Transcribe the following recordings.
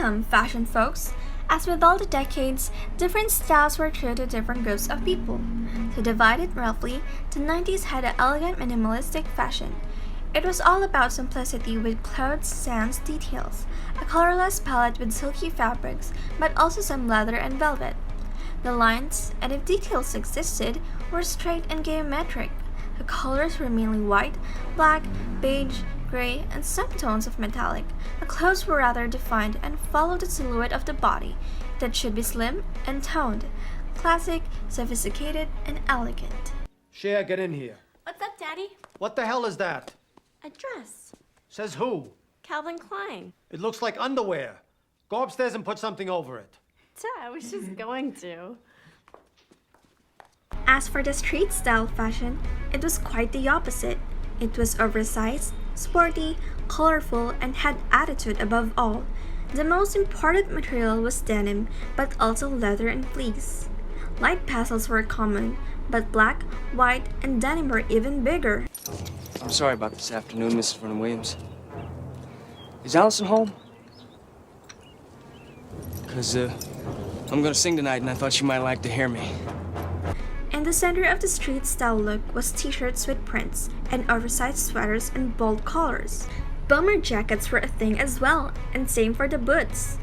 Welcome, fashion folks! As with all the decades, different styles were true to different groups of people. To divide it roughly, the 90s had an elegant minimalistic fashion. It was all about simplicity with clothes sans details, a colorless palette with silky fabrics, but also some leather and velvet. The lines, and if details existed, were straight and geometric. The colors were mainly white, black, beige, gray, and some tones of metallic. The clothes were rather defined and followed the silhouette of the body that should be slim and toned, classic, sophisticated, and elegant. Cher, get in here. What's up, Daddy? What the hell is that? A dress. Says who? Calvin Klein. It looks like underwear. Go upstairs and put something over it. Duh, I was just going to. As for the street style fashion, it was quite the opposite. It was oversized, sporty, colorful, and had attitude above all. The most important material was denim, but also leather and fleece. Light pastels were common, but black, white, and denim were even bigger. I'm sorry about this afternoon, Mrs. Vernon Williams. Is Allison home? Because, I'm gonna sing tonight, and I thought she might like to hear me. In the center of the street style look was t-shirts with prints and oversized sweaters in bold colors. Bomber jackets were a thing as well, and same for the boots.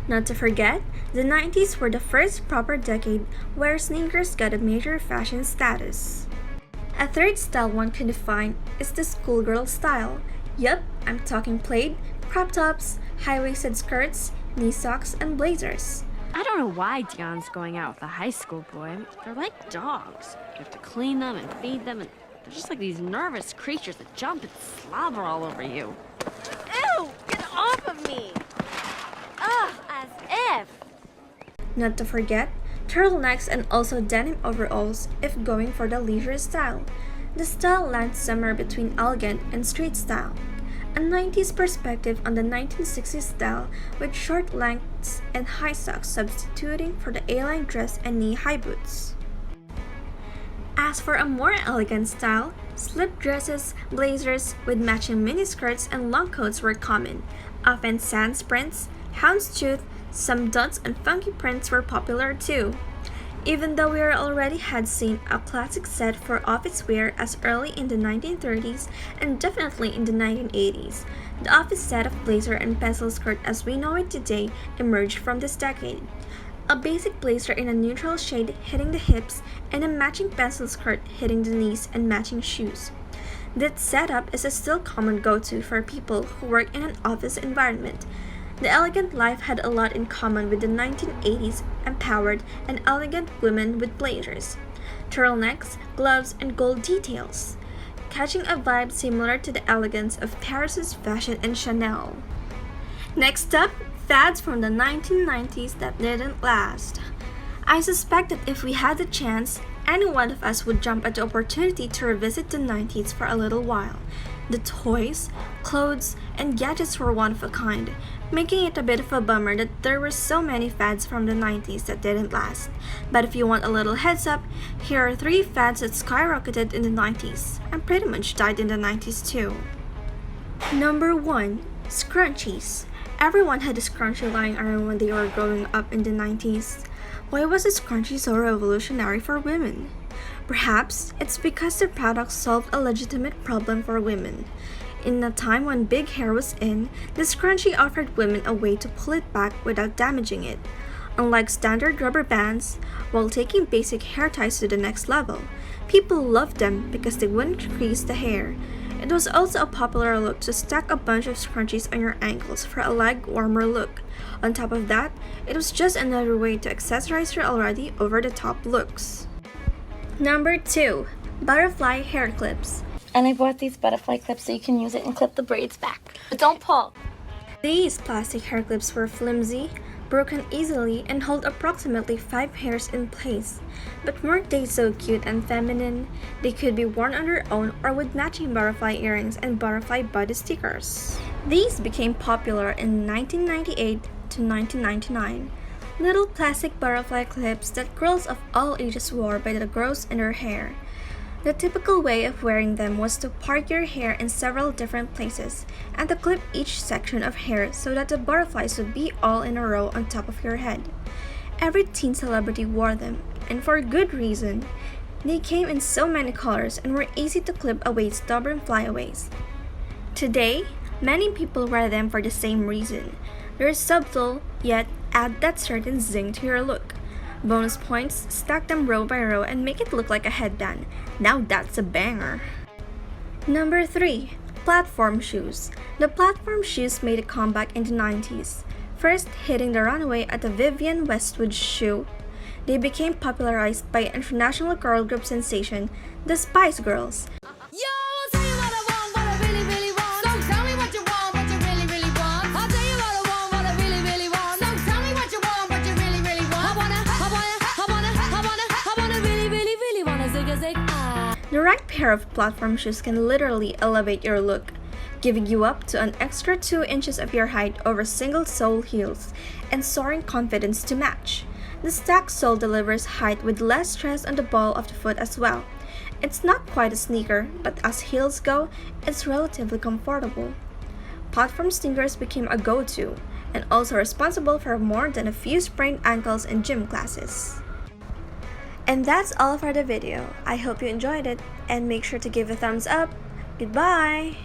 Not to forget, the 90s were the first proper decade where sneakers got a major fashion status. A third style one can define is the schoolgirl style. Yup, I'm talking plaid, crop tops, high-waisted skirts, knee socks, and blazers. I don't know why Dion's going out with a high school boy. They're like dogs. You have to clean them and feed them, and they're just like these nervous creatures that jump and slobber all over you. Ew! Get off of me! Ugh, as if! Not to forget, turtlenecks and also denim overalls if going for the leisure style. The style lands somewhere between elegant and street style. A 90s perspective on the 1960s style with short lengths and high socks substituting for the A-line dress and knee-high boots. As for a more elegant style, slip dresses, blazers with matching miniskirts and long coats were common. Often sans prints, houndstooth, some dots and funky prints were popular too. Even though we already had seen a classic set for office wear as early in the 1930s and definitely in the 1980s, the office set of blazer and pencil skirt as we know it today emerged from this decade. A basic blazer in a neutral shade hitting the hips and a matching pencil skirt hitting the knees and matching shoes. That setup is a still common go-to for people who work in an office environment. The elegant life had a lot in common with the 1980s empowered and elegant women with blazers, turtlenecks, gloves, and gold details, catching a vibe similar to the elegance of Paris's fashion and Chanel. Next up, fads from the 1990s that didn't last. I suspect that if we had the chance, any one of us would jump at the opportunity to revisit the 90s for a little while. The toys, clothes, and gadgets were one of a kind, making it a bit of a bummer that there were so many fads from the 90s that didn't last. But if you want a little heads up, here are 3 fads that skyrocketed in the 90s and pretty much died in the 90s too. Number 1. Scrunchies. Everyone had a scrunchie lying around when they were growing up in the 90s. Why was a scrunchie so revolutionary for women? Perhaps it's because the product solved a legitimate problem for women. In a time when big hair was in, the scrunchie offered women a way to pull it back without damaging it. Unlike standard rubber bands, while taking basic hair ties to the next level, people loved them because they wouldn't crease the hair. It was also a popular look to stack a bunch of scrunchies on your ankles for a leg warmer look. On top of that, it was just another way to accessorize your already over-the-top looks. Number 2. Butterfly hair clips. And I bought these butterfly clips so you can use it and clip the braids back. But don't pull. These plastic hair clips were flimsy, broken easily, and hold approximately 5 hairs in place. But weren't they so cute and feminine? They could be worn on their own or with matching butterfly earrings and butterfly body stickers. These became popular in 1998 to 1999. Little plastic butterfly clips that girls of all ages wore by the girls in their hair. The typical way of wearing them was to part your hair in several different places and to clip each section of hair so that the butterflies would be all in a row on top of your head. Every teen celebrity wore them, and for good reason. They came in so many colors and were easy to clip away stubborn flyaways. Today, many people wear them for the same reason. They're subtle, yet add that certain zing to your look. Bonus points, stack them row by row and make it look like a headband. Now that's a banger! Number 3. Platform shoes. The platform shoes made a comeback in the 90s. First hitting the runway at the Vivienne Westwood shoe, they became popularized by international girl group sensation, the Spice Girls. Yo, I'll tell you what I want, what I really, really want. So tell me what you want, what you really, really want. I'll tell you what I want, what I really, really want. So tell me what you want, what you really, really want. I wanna really, really, really wanna zig a zig. The right pair of platform shoes can literally elevate your look, giving you up to an extra 2 inches of your height over single sole heels and soaring confidence to match. The stacked sole delivers height with less stress on the ball of the foot as well. It's not quite a sneaker, but as heels go, it's relatively comfortable. Platform sneakers became a go-to, and also responsible for more than a few sprained ankles in gym classes. And that's all for the video. I hope you enjoyed it, and make sure to give a thumbs up. Goodbye!